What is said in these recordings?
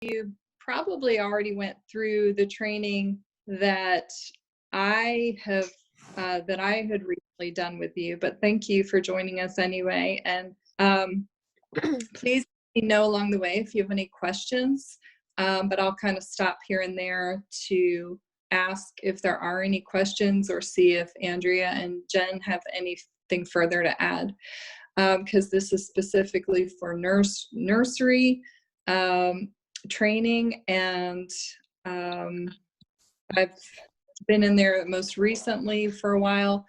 you probably already went through the training that I have that I had recently done with you, but thank you for joining us anyway. And please let me know along the way if you have any questions, but I'll kind of stop here and there to ask if there are any questions or see if Andrea and Jen have anything further to add, because this is specifically for nursery training, and I've been in there most recently for a while.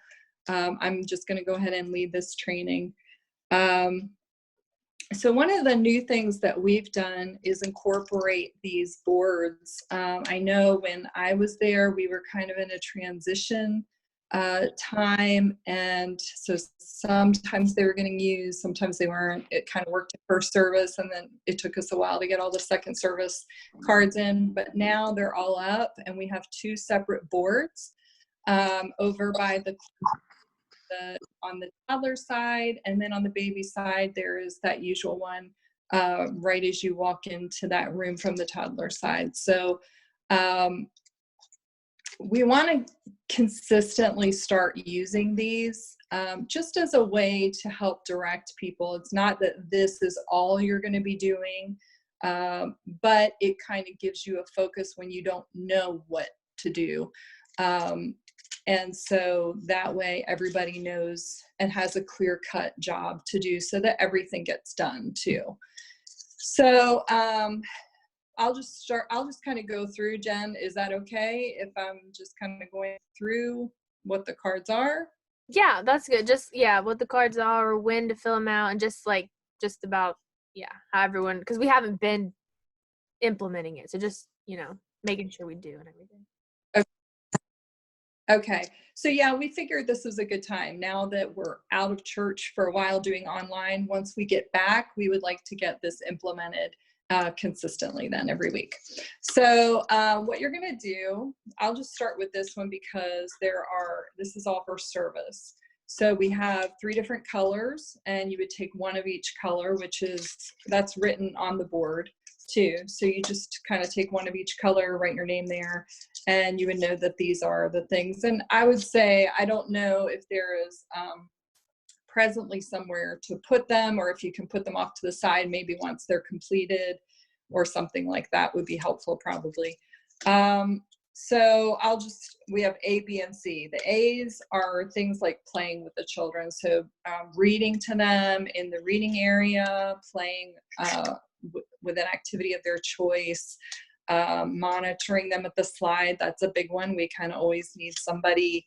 I'm just going to go ahead and lead this training. So one of the new things that we've done is incorporate these boards. I know when I was there, we were kind of in a transition time, and so sometimes they were getting used, sometimes they weren't. It kind of worked at first service, and then it took us a while to get all the second service cards in, but now they're all up, and we have 2 separate boards over by the on the toddler side, and then on the baby side there is that usual one right as you walk into that room from the toddler side. So we want to consistently start using these just as a way to help direct people. It's not that this is all you're going to be doing, but it kind of gives you a focus when you don't know what to do. And so that way everybody knows and has a clear-cut job to do so that everything gets done too. So I'll just kind of go through. Jen, is that okay if I'm just kind of going through what the cards are? Yeah, that's good. Just, what the cards are, when to fill them out, and just about, how everyone, because we haven't been implementing it. So just, making sure we do and everything. Okay. So yeah, we figured this was a good time now that we're out of church for a while doing online. Once we get back, we would like to get this implemented consistently then every week. So what you're going to do, I'll just start with this one because this is all for service. So we have 3 different colors, and you would take one of each color, that's written on the board too. So you just kind of take one of each color, write your name there, and you would know that these are the things. And I would say, I don't know if there is presently somewhere to put them, or if you can put them off to the side, maybe once they're completed or something like that would be helpful probably. So we have A, B, and C. The A's are things like playing with the children. So reading to them in the reading area, playing with an activity of their choice, monitoring them at the slide. That's a big one. We kind of always need somebody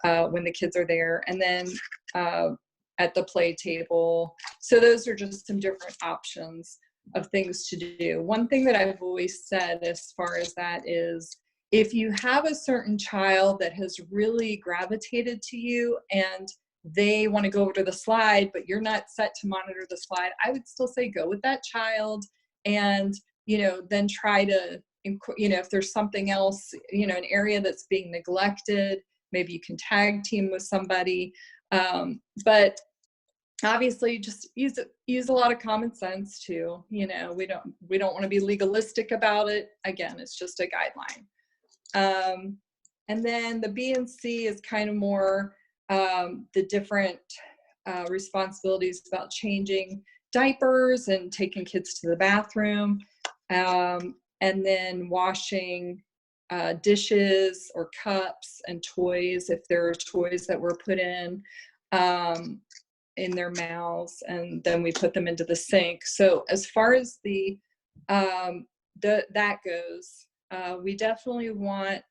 when the kids are there. And then at the play table. So those are just some different options of things to do. One thing that I've always said as far as that is, if you have a certain child that has really gravitated to you and they want to go over to the slide, but you're not set to monitor the slide, I would still say go with that child, and then try to, if there's something else, an area that's being neglected, maybe you can tag team with somebody. But obviously just use a lot of common sense too. We don't want to be legalistic about it. Again, it's just a guideline. And then the B and C is kind of more the different responsibilities about changing diapers and taking kids to the bathroom, and then washing dishes or cups and toys, if there are toys that were put in their mouths, and then we put them into the sink. So as far as that goes, we definitely want,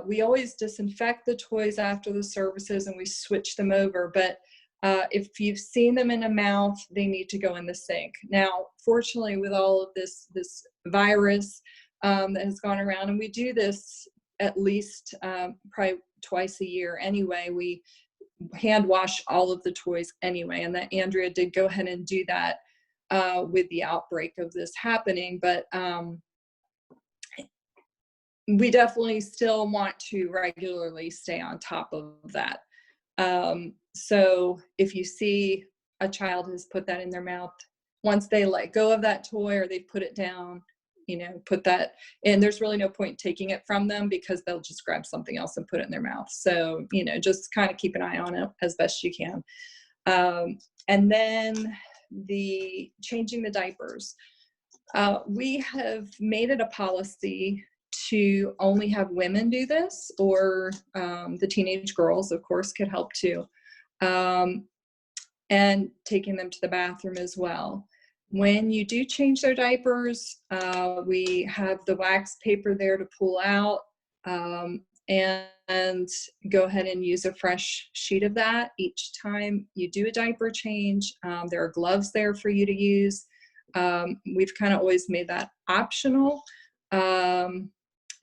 we always disinfect the toys after the services and we switch them over, but if you've seen them in a mouth, they need to go in the sink. Now, fortunately, with all of this virus that has gone around, and we do this at least probably twice a year anyway, we hand wash all of the toys anyway, and that Andrea did go ahead and do that with the outbreak of this happening, but we definitely still want to regularly stay on top of that. So if you see a child has put that in their mouth, once they let go of that toy or they put it down, put that in. There's really no point taking it from them because they'll just grab something else and put it in their mouth. So, just kind of keep an eye on it as best you can. And then changing the diapers. We have made it a policy to only have women do this, or the teenage girls, of course, could help too. And taking them to the bathroom as well. When you do change their diapers, we have the wax paper there to pull out, and go ahead and use a fresh sheet of that each time you do a diaper change. There are gloves there for you to use. We've kind of always made that optional,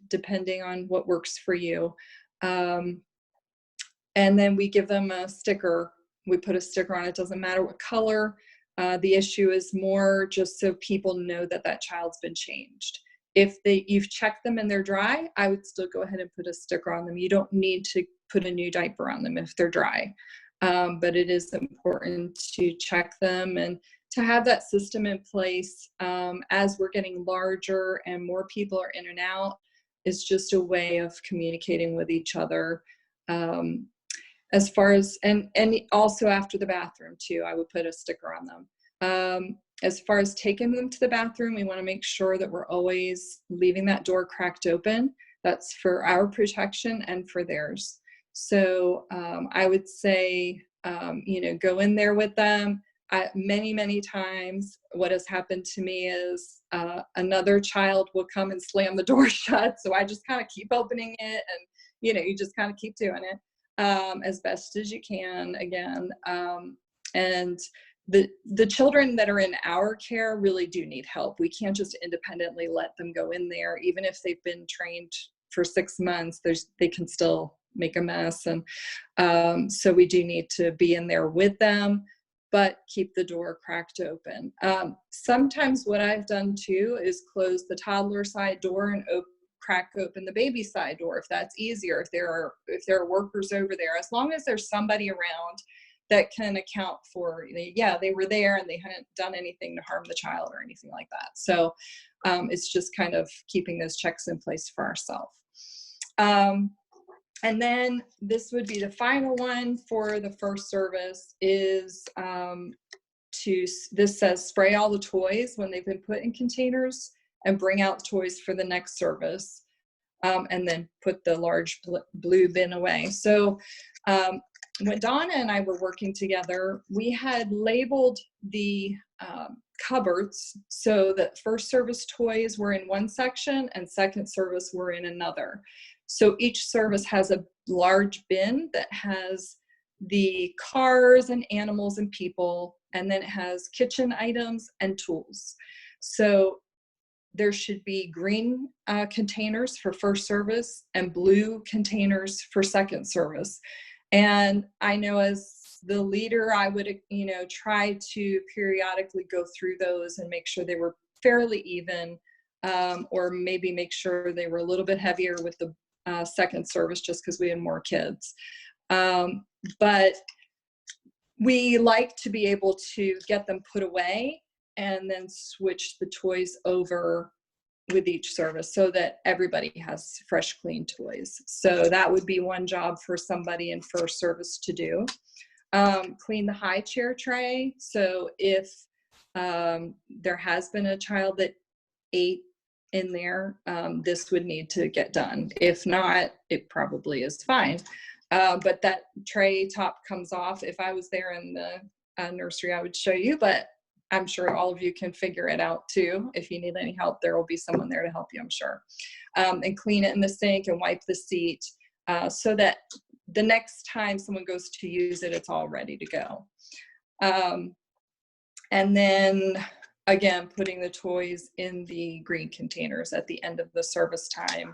depending on what works for you. And then we give them a sticker. We put a sticker on it. Doesn't matter what color. The issue is more just so people know that that child's been changed. If you've checked them and they're dry, I would still go ahead and put a sticker on them. You don't need to put a new diaper on them if they're dry. But it is important to check them and to have that system in place. As we're getting larger and more people are in and out, is just a way of communicating with each other. As far as, and also after the bathroom too, I would put a sticker on them. As far as taking them to the bathroom, we want to make sure that we're always leaving that door cracked open. That's for our protection and for theirs. So I would say, go in there with them. Many times what has happened to me is another child will come and slam the door shut. So I just kind of keep opening it, and, you just kind of keep doing it. As best as you can, again. And the children that are in our care really do need help. We can't just independently let them go in there. Even if they've been trained for 6 months, they can still make a mess. And so we do need to be in there with them, but keep the door cracked open. Sometimes what I've done too is close the toddler side door and crack open the baby side door if that's easier, if there are workers over there, as long as there's somebody around that can account for, they were there and they hadn't done anything to harm the child or anything like that. So it's just kind of keeping those checks in place for ourselves. And then this would be the final one for the first service is this says spray all the toys when they've been put in containers and bring out toys for the next service, and then put the large blue bin away. So when Donna and I were working together, we had labeled the cupboards so that first service toys were in one section and second service were in another. So each service has a large bin that has the cars and animals and people, and then it has kitchen items and tools. So there should be green containers for first service and blue containers for second service. And I know as the leader, I would, try to periodically go through those and make sure they were fairly even, or maybe make sure they were a little bit heavier with the second service just because we had more kids. But we like to be able to get them put away and then switch the toys over with each service so that everybody has fresh, clean toys. So that would be one job for somebody in first service to do. Clean the high chair tray. So if there has been a child that ate in there, this would need to get done. If not, it probably is fine. But that tray top comes off. If I was there in the nursery, I would show you, but I'm sure all of you can figure it out too. If you need any help, there will be someone there to help you, I'm sure. And clean it in the sink and wipe the seat so that the next time someone goes to use it, it's all ready to go. And then again, putting the toys in the green containers at the end of the service time.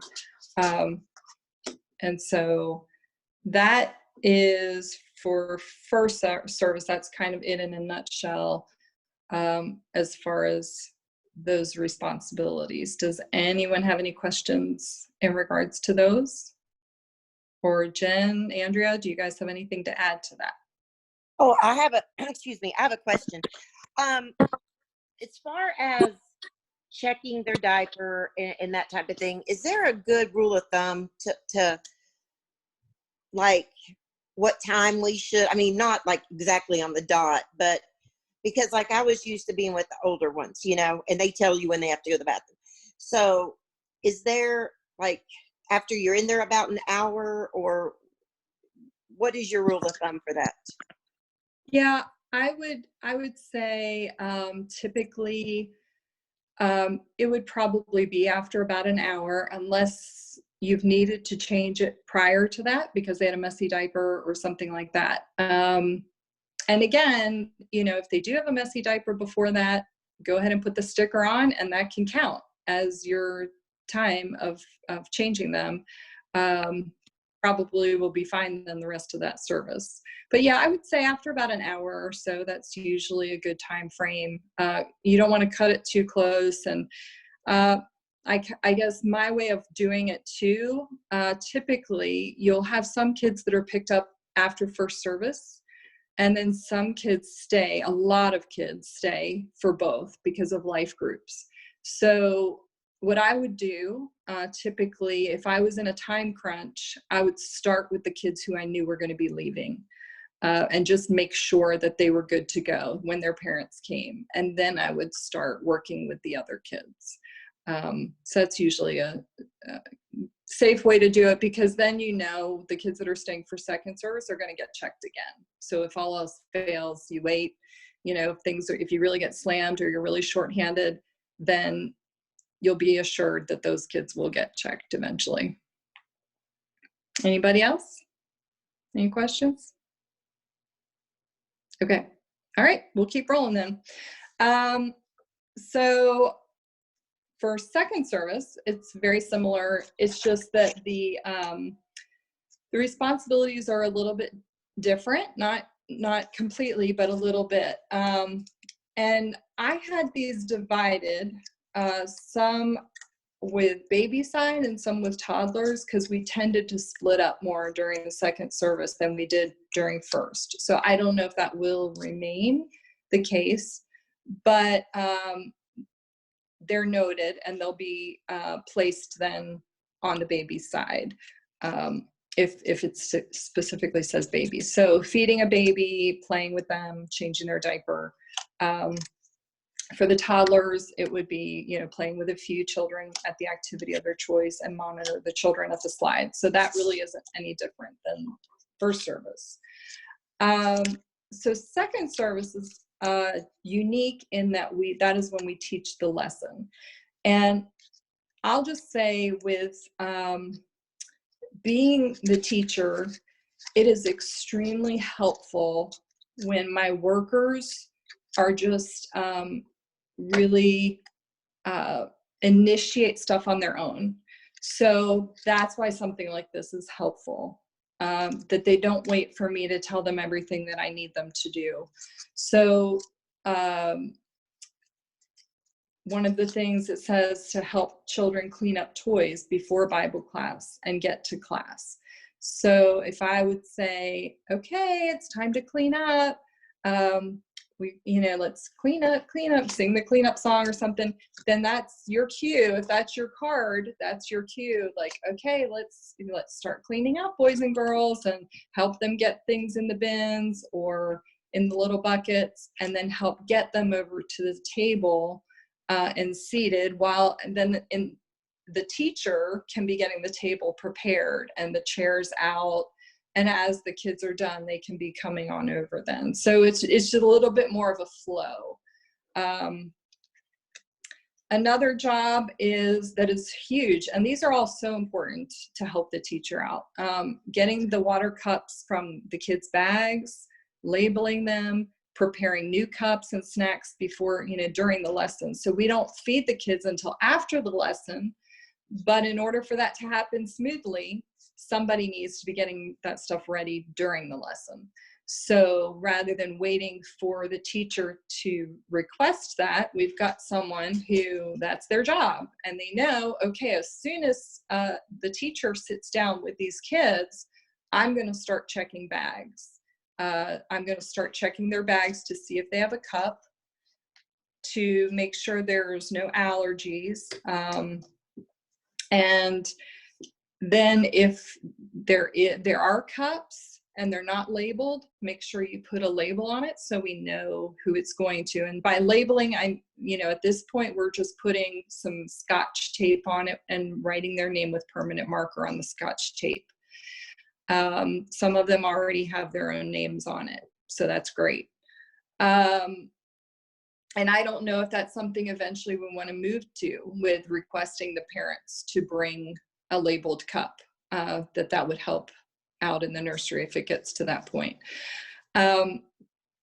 And so that is for first service. That's kind of it in a nutshell. As far as those responsibilities. Does anyone have any questions in regards to those? Or Jen, Andrea, do you guys have anything to add to that? Oh, I have a, excuse me, I have a question. As far as checking their diaper and that type of thing, is there a good rule of thumb to like what time we should, I mean, not like exactly on the dot, but because like I was used to being with the older ones, you know, and they tell you when they have to go to the bathroom. So is there like after you're in there about an hour, or what is your rule of thumb for that? Yeah, I would say typically it would probably be after about an hour, unless you've needed to change it prior to that because they had a messy diaper or something like that. And again, you know, if they do have a messy diaper before that, go ahead and put the sticker on, and that can count as your time of changing them. Probably will be fine then the rest of that service. But yeah, I would say after about an hour or so, that's usually a good time frame. You don't want to cut it too close. And I guess my way of doing it too, typically you'll have some kids that are picked up after first service, and then some kids stay, a lot of kids stay for both because of life groups. So what I would do, typically, if I was in a time crunch, I would start with the kids who I knew were going to be leaving, and just make sure that they were good to go when their parents came. And then I would start working with the other kids. So that's usually a safe way to do it, because then you know the kids that are staying for second service are going to get checked again. So if all else fails, you wait. You know, if you really get slammed or you're really shorthanded, then you'll be assured that those kids will get checked eventually. Anybody else? Any questions? Okay. All right, we'll keep rolling then. So for second service, it's very similar. It's just that the responsibilities are a little bit different, not completely, but a little bit. And I had these divided, some with baby side and some with toddlers, because we tended to split up more during the second service than we did during first. So I don't know if that will remain the case, but they're noted, and they'll be placed then on the baby side, if it specifically says baby. So feeding a baby, playing with them, changing their diaper. For the toddlers, it would be, you know, playing with a few children at the activity of their choice and monitor the children at the slide. So that really isn't any different than first service. So second service is unique in that that is when we teach the lesson. And I'll just say, with being the teacher, it is extremely helpful when my workers are just really initiate stuff on their own. So that's why something like this is helpful, that they don't wait for me to tell them everything that I need them to do. So one of the things it says to help children clean up toys before Bible class and get to class. So if I would say, okay, it's time to clean up, let's clean up, sing the cleanup song or something, then that's your cue. If that's your card, that's your cue. Like, okay, let's start cleaning up, boys and girls, and help them get things in the bins or in the little buckets, and then help get them over to the table and seated, and then the teacher can be getting the table prepared and the chairs out. And as the kids are done, they can be coming on over then. So it's just a little bit more of a flow. Another job that is huge, and these are all so important to help the teacher out. Getting the water cups from the kids' bags, labeling them, preparing new cups and snacks during the lesson. So we don't feed the kids until after the lesson, but in order for that to happen smoothly, somebody needs to be getting that stuff ready during the lesson. So rather than waiting for the teacher to request that, we've got someone who that's their job, and they know, okay, as soon as the teacher sits down with these kids, I'm going to start checking bags. I'm going to start checking their bags to see if they have a cup. to make sure there's no allergies. And then if there are cups and they're not labeled, make sure you put a label on it so we know who it's going to. And by labeling, at this point, we're just putting some Scotch tape on it and writing their name with permanent marker on the Scotch tape. Some of them already have their own names on it, so that's great. And I don't know if that's something eventually we want to move to, with requesting the parents to bring a labeled cup, that would help out in the nursery if it gets to that point.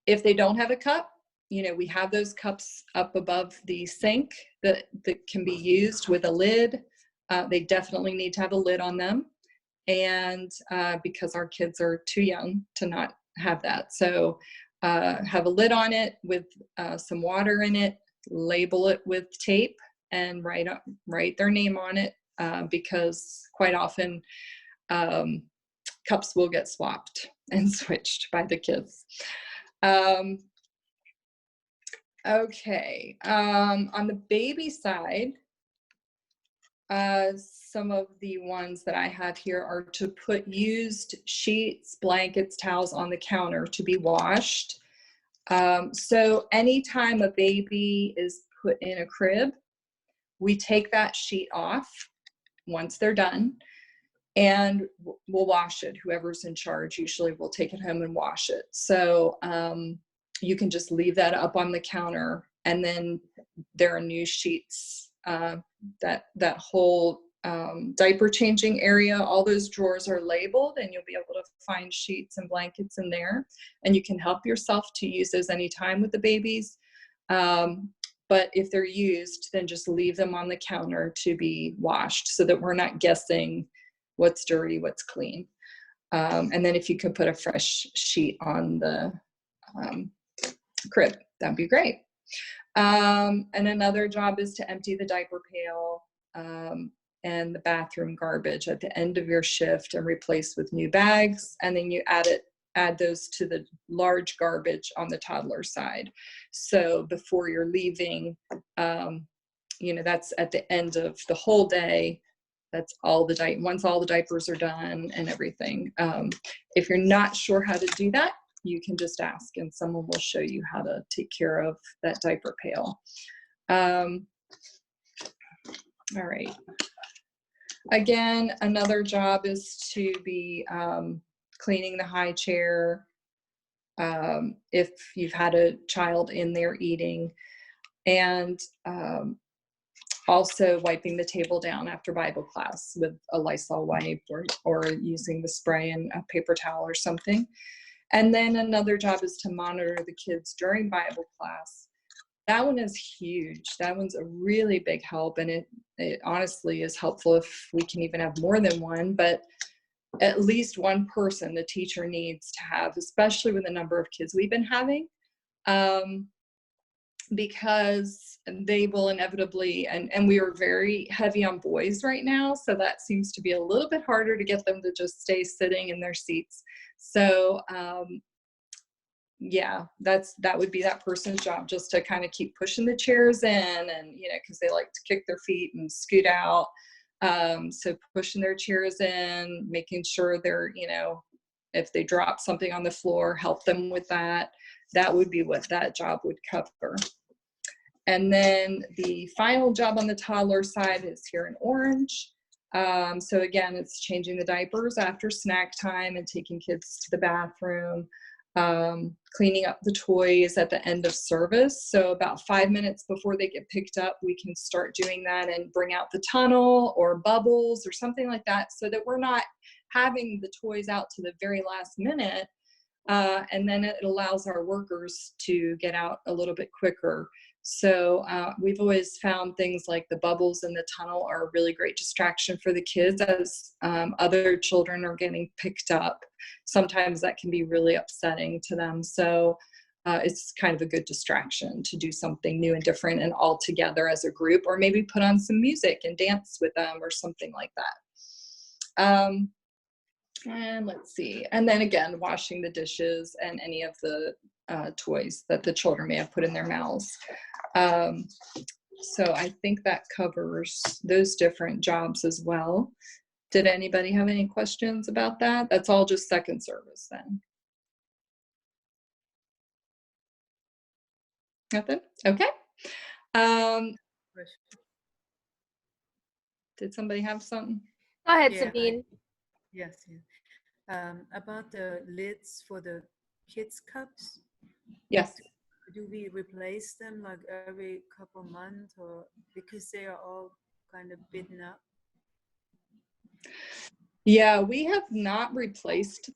If they don't have a cup, we have those cups up above the sink that can be used with a lid. They definitely need to have a lid on them. And because our kids are too young to not have that. So have a lid on it with some water in it, label it with tape, and write their name on it, because quite often cups will get swapped and switched by the kids. Okay, on the baby side, some of the ones that I have here are to put used sheets, blankets, towels on the counter to be washed. So anytime a baby is put in a crib, we take that sheet off once they're done, and we'll wash it. Whoever's in charge usually will take it home and wash it. So you can just leave that up on the counter, and then there are new sheets. That whole diaper changing area, all those drawers are labeled, and you'll be able to find sheets and blankets in there, and you can help yourself to use those anytime with the babies. But if they're used, then just leave them on the counter to be washed, so that we're not guessing what's dirty, what's clean. And then if you could put a fresh sheet on the crib, that'd be great. And another job is to empty the diaper pail and the bathroom garbage at the end of your shift and replace with new bags. And then you add those to the large garbage on the toddler side. So before you're leaving, that's at the end of the whole day. That's all once all the diapers are done and everything. If you're not sure how to do that, you can just ask, and someone will show you how to take care of that diaper pail. All right. Again, another job is to be cleaning the high chair if you've had a child in there eating, and also wiping the table down after Bible class with a Lysol wipe, or using the spray and a paper towel or something. And then another job is to monitor the kids during Bible class. That one is huge. That one's a really big help, and it honestly is helpful if we can even have more than one, but at least one person the teacher needs to have, especially with the number of kids we've been having, because they will inevitably, and we are very heavy on boys right now, so that seems to be a little bit harder to get them to just stay sitting in their seats. So yeah, that would be that person's job, just to kind of keep pushing the chairs in, and because they like to kick their feet and scoot out. So pushing their chairs in, making sure they're, if they drop something on the floor, help them with that. That would be what that job would cover. And then the final job on the toddler side is here in orange. So again, it's changing the diapers after snack time and taking kids to the bathroom, cleaning up the toys at the end of service. So about 5 minutes before they get picked up, we can start doing that and bring out the tunnel or bubbles or something like that, so that we're not having the toys out to the very last minute. And then it allows our workers to get out a little bit quicker. So we've always found things like the bubbles in the tunnel are a really great distraction for the kids as other children are getting picked up. Sometimes that can be really upsetting to them. So it's kind of a good distraction to do something new and different and all together as a group, or maybe put on some music and dance with them or something like that. And let's see. And then again, washing the dishes and any of the toys that the children may have put in their mouths. So I think that covers those different jobs as well. Did anybody have any questions about that? That's all just second service then. Nothing? Okay. Did somebody have something? Go ahead, Yeah, Sabine. Yes. About the lids for the kids' cups, Yes. do we replace them like every couple months, or because they are all kind of bitten up? Yeah, we have not replaced.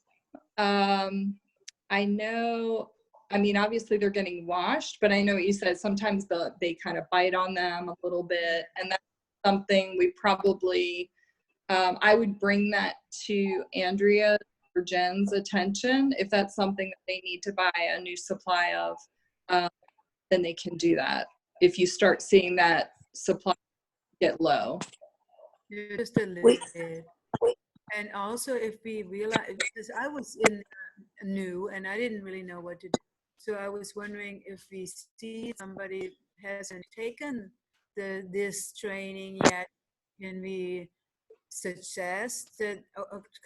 I know, I mean, obviously they're getting washed, but I know what you said, sometimes they kind of bite on them a little bit. And that's something we probably, I would bring that to Andrea or Jen's attention. If that's something that they need to buy a new supply of, then they can do that. If you start seeing that supply get low. Just a lid. And also if we realize, because I was new and I didn't really know what to do. So I was wondering if we see somebody hasn't taken this training yet, can we suggest that,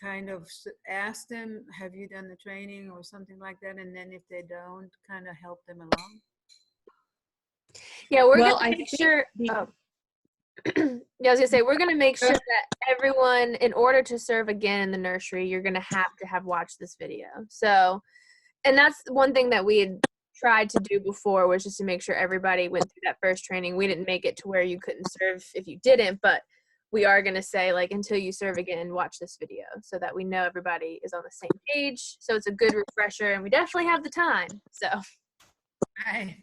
kind of ask them, have you done the training or something like that? And then if they don't, kind of help them along. Yeah, we're Well, gonna I make think sure. Oh. Yeah, I was gonna say we're gonna make sure that everyone, in order to serve again in the nursery, you're gonna have watched this video. So, and that's one thing that we had tried to do before, was just to make sure everybody went through that first training. We didn't make it to where you couldn't serve if you didn't, but we are gonna say, like, until you serve again, watch this video so that we know everybody is on the same page. So it's a good refresher, and we definitely have the time. So. Right.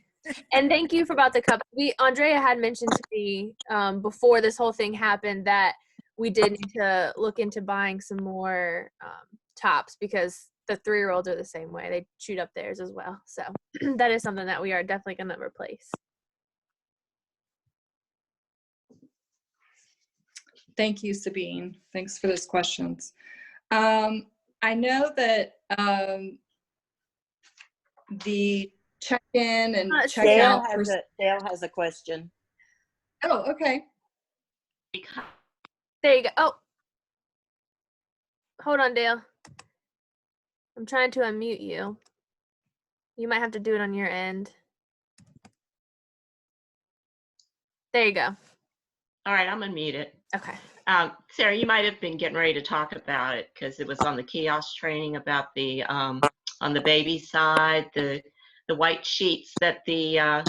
And thank you for about the cup. Andrea had mentioned to me before this whole thing happened that we did need to look into buying some more tops, because the 3-year-olds are the same way. They chewed up theirs as well. So that is something that we are definitely going to replace. Thank you, Sabine. Thanks for those questions. I know that the check-in and check-out. Dale has a question. Oh, okay. There you go. Oh, hold on, Dale. I'm trying to unmute you. You might have to do it on your end. There you go. All right, I'm unmuted. Okay. Sarah, you might have been getting ready to talk about it because it was on the kiosk training about the on the baby side, the white sheets that the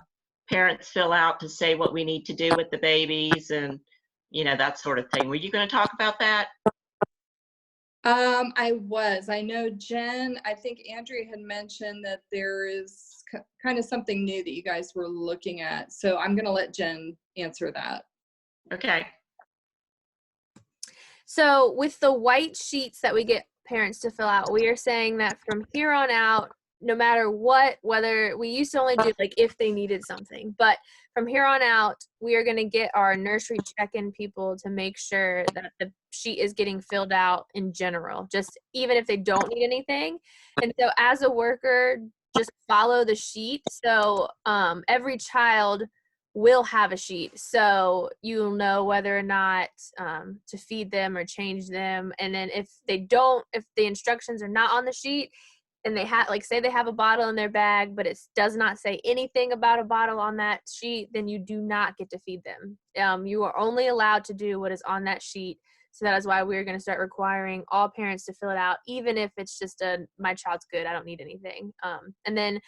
parents fill out to say what we need to do with the babies and, you know, that sort of thing. Were you going to talk about that? I know Jen, I think Andrea had mentioned that there is kind of something new that you guys were looking at. So I'm going to let Jen answer that. Okay. So with the white sheets that we get parents to fill out, we are saying that from here on out, no matter what, whether we used to only do like if they needed something, but from here on out, we are going to get our nursery check-in people to make sure that the sheet is getting filled out in general, just even if they don't need anything. And so as a worker, just follow the sheet. So every child will have a sheet, so you'll know whether or not to feed them or change them. And then if the instructions are not on the sheet, and they have, like, say they have a bottle in their bag, but it does not say anything about a bottle on that sheet, then you do not get to feed them. You are only allowed to do what is on that sheet. So that is why we're going to start requiring all parents to fill it out, even if it's just my child's good, I don't need anything. And then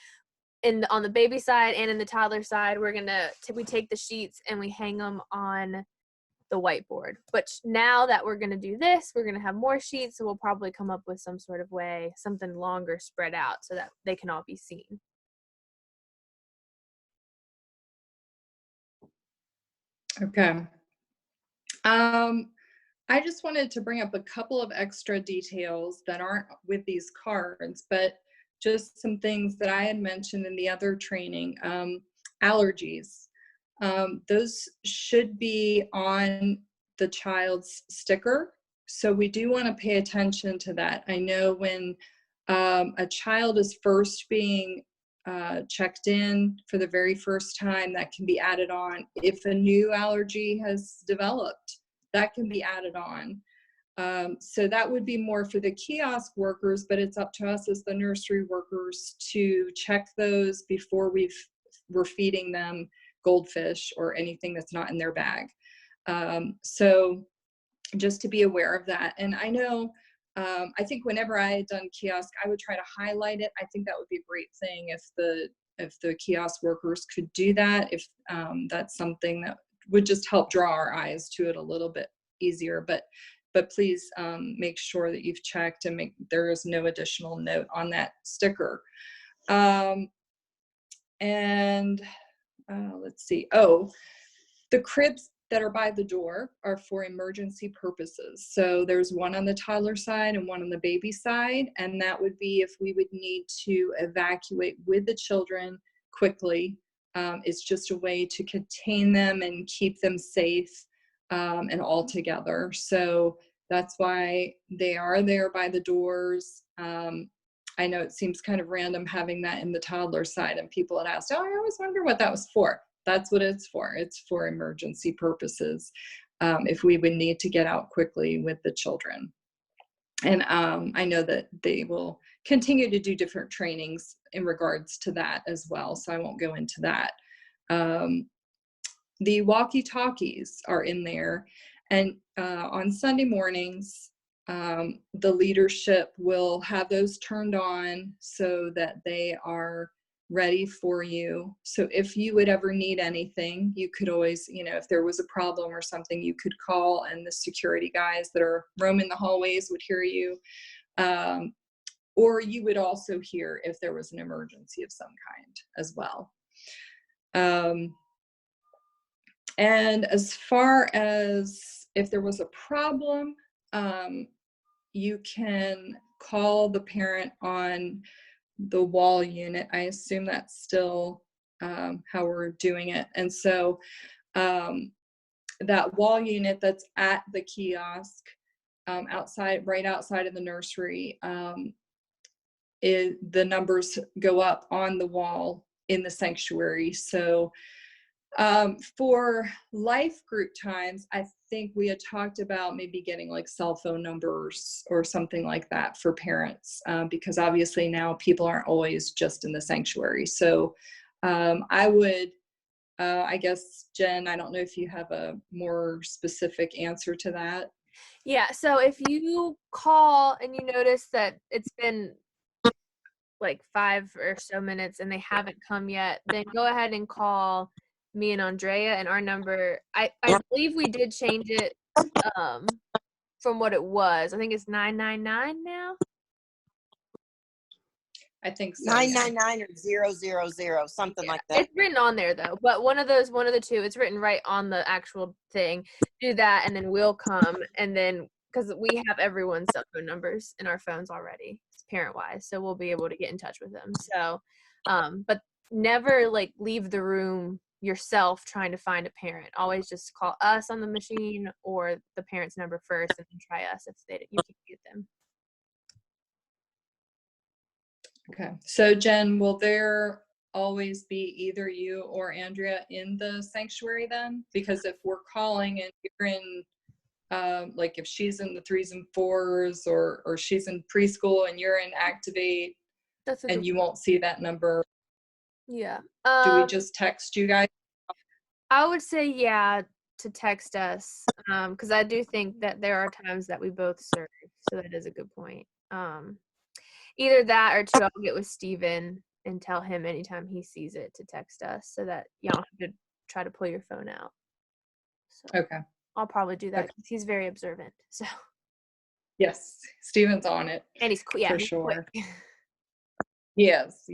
on the baby side and in the toddler side, we take the sheets and we hang them on the whiteboard. But now that we're going to do this, we're going to have more sheets, so we'll probably come up with some sort of way, something longer spread out so that they can all be seen. Okay. I just wanted to bring up a couple of extra details that aren't with these cards, but just some things that I had mentioned in the other training. Allergies. Those should be on the child's sticker. So we do want to pay attention to that. I know when a child is first being checked in for the very first time, that can be added on. If a new allergy has developed, that can be added on. So that would be more for the kiosk workers, but it's up to us as the nursery workers to check those before we're feeding them goldfish or anything that's not in their bag. So just to be aware of that. And I know, I think whenever I had done kiosk, I would try to highlight it. I think that would be a great thing if the kiosk workers could do that, if that's something that would just help draw our eyes to it a little bit easier. But please make sure that you've checked and there is no additional note on that sticker. And let's see. Oh, the cribs that are by the door are for emergency purposes. So there's one on the toddler side and one on the baby side. And that would be if we would need to evacuate with the children quickly. It's just a way to contain them and keep them safe and all together. So that's why they are there by the doors. I know it seems kind of random having that in the toddler side, and people had asked, oh, I always wonder what that was for. That's what it's for. It's for emergency purposes, if we would need to get out quickly with the children. And I know that they will continue to do different trainings in regards to that as well, so I won't go into that. The walkie-talkies are in there, and on Sunday mornings, the leadership will have those turned on so that they are ready for you. So if you would ever need anything, you could always, if there was a problem or something, you could call, and the security guys that are roaming the hallways would hear you. Or you would also hear if there was an emergency of some kind as well. And as far as if there was a problem, you can call the parent on the wall unit. I assume that's still how we're doing it. And so that wall unit that's at the kiosk, right outside of the nursery, the numbers go up on the wall in the sanctuary. So for life group times, I think we had talked about maybe getting like cell phone numbers or something like that for parents, because obviously now people aren't always just in the sanctuary. So I would, I guess, Jen, I don't know if you have a more specific answer to that. Yeah, so if you call and you notice that it's been like 5 or so minutes and they haven't come yet, then go ahead and call me and Andrea, and our number, I believe we did change it from what it was. I think it's 999 now. I think so. 999 or 000, something like that. It's written on there though, but one of the two, it's written right on the actual thing. Do that, and then we'll come, and then because we have everyone's cell phone numbers in our phones already, parent wise, so we'll be able to get in touch with them. So, but never like leave the room yourself trying to find a parent. Always just call us on the machine or the parent's number first, and then try us if you can get them. Okay, so Jen, will there always be either you or Andrea in the sanctuary then? Because if we're calling and you're in, like if she's in the 3s and 4s, or she's in preschool and you're in Activate, and you won't see that number. Yeah. Do we just text you guys? I would say, yeah, to text us, because I do think that there are times that we both serve, so that is a good point. Either that, or two, I'll get with Steven and tell him anytime he sees it to text us, so that you don't have to try to pull your phone out. So Okay. I'll probably do that because he's very observant. So yes, Steven's on it. And he's yeah, for he's sure. quick. Yes.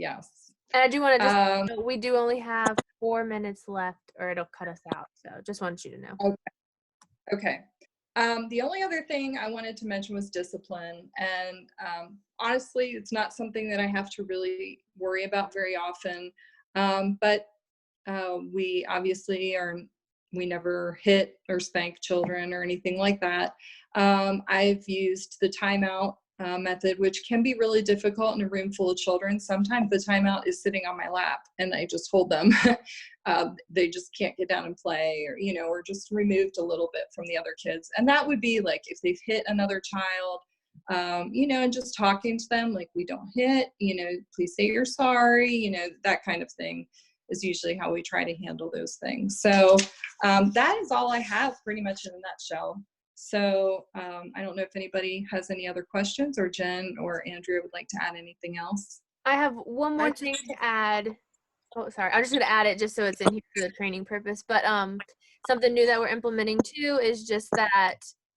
And I do want to just we do only have 4 minutes left, or it'll cut us out. So just want you to know. Okay. The only other thing I wanted to mention was discipline. And honestly, it's not something that I have to really worry about very often. But we obviously we never hit or spank children or anything like that. I've used the timeout method, which can be really difficult in a room full of children. Sometimes the timeout is sitting on my lap and I just hold them. They just can't get down and play, or, or just removed a little bit from the other kids. And that would be like if they've hit another child, and just talking to them, like, we don't hit, please say you're sorry, that kind of thing is usually how we try to handle those things. So that is all I have pretty much in a nutshell. So I don't know if anybody has any other questions, or Jen or Andrea would like to add anything else. I have one more thing to add. Oh, sorry. I'm just going to add it just so it's in here for the training purpose. But something new that we're implementing too is just that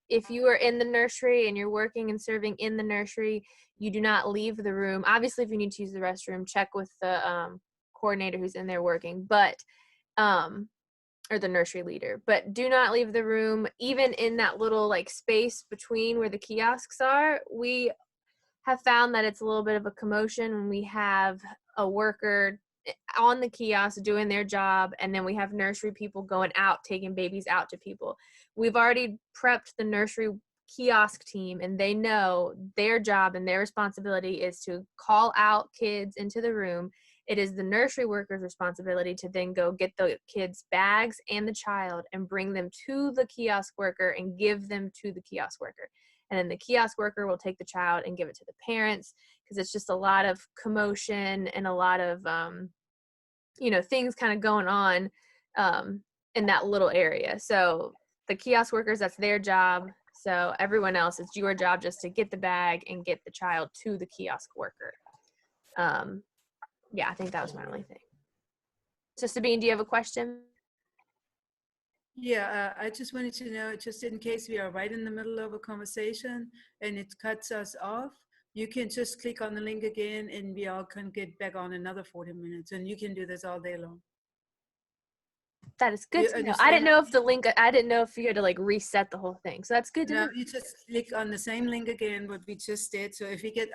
if you are in the nursery and you're working and serving in the nursery, you do not leave the room. Obviously, if you need to use the restroom, check with the coordinator who's in there working, but or the nursery leader, but do not leave the room. Even in that little like space between where the kiosks are, we have found that it's a little bit of a commotion when we have a worker on the kiosk doing their job, and then we have nursery people going out taking babies out to people. We've already prepped the nursery kiosk team, and they know their job and their responsibility is to call out kids into the room. It is the nursery worker's responsibility to then go get the kids' bags and the child and bring them to the kiosk worker and give them to the kiosk worker. And then the kiosk worker will take the child and give it to the parents, because it's just a lot of commotion and a lot of, things kind of going on in that little area. So the kiosk workers, that's their job. So everyone else, it's your job just to get the bag and get the child to the kiosk worker. Yeah, I think that was my only thing. So Sabine, do you have a question? Yeah, I just wanted to know, just in case we are right in the middle of a conversation and it cuts us off, you can just click on the link again and we all can get back on another 40 minutes, and you can do this all day long. That is good You to know. understand? I didn't know if you had to like reset the whole thing. So that's good to know. No, you just click on the same link again, what we just did. So if we get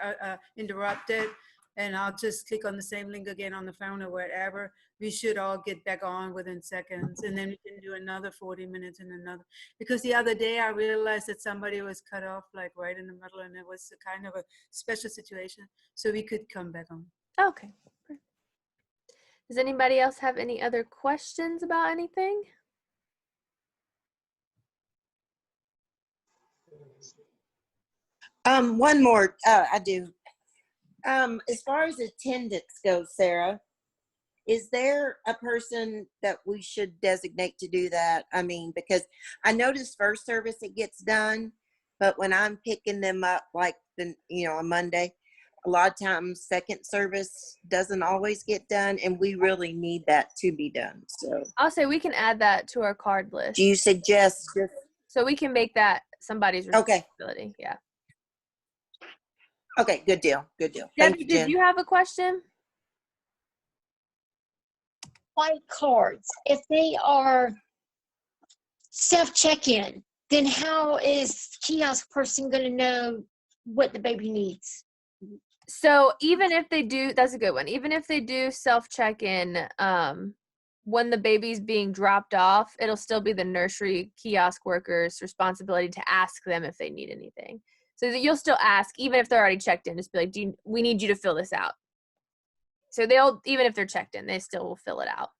interrupted, and I'll just click on the same link again on the phone or wherever, we should all get back on within seconds. And then we can do another 40 minutes and another. Because the other day I realized that somebody was cut off like right in the middle, and it was a kind of a special situation. So we could come back on. Okay. Does anybody else have any other questions about anything? One more, I do. As far as attendance goes, Sarah, is there a person that we should designate to do that? I mean, because I noticed first service, it gets done, but when I'm picking them up, like on Monday, a lot of times second service doesn't always get done, and we really need that to be done. So I'll say we can add that to our card list. do you suggest just, so we can make that somebody's responsibility? Okay. Yeah. Okay, good deal. Good deal. Thank Debbie, you, Jen. did you have a question? White cards, if they are self-check-in, then how is kiosk person going to know what the baby needs? So even if they do, that's a good one. Even if they do self-check-in, when the baby's being dropped off, it'll still be the nursery kiosk worker's responsibility to ask them if they need anything. So that you'll still ask, even if they're already checked in, just be like, we need you to fill this out. So even if they're checked in, they still will fill it out.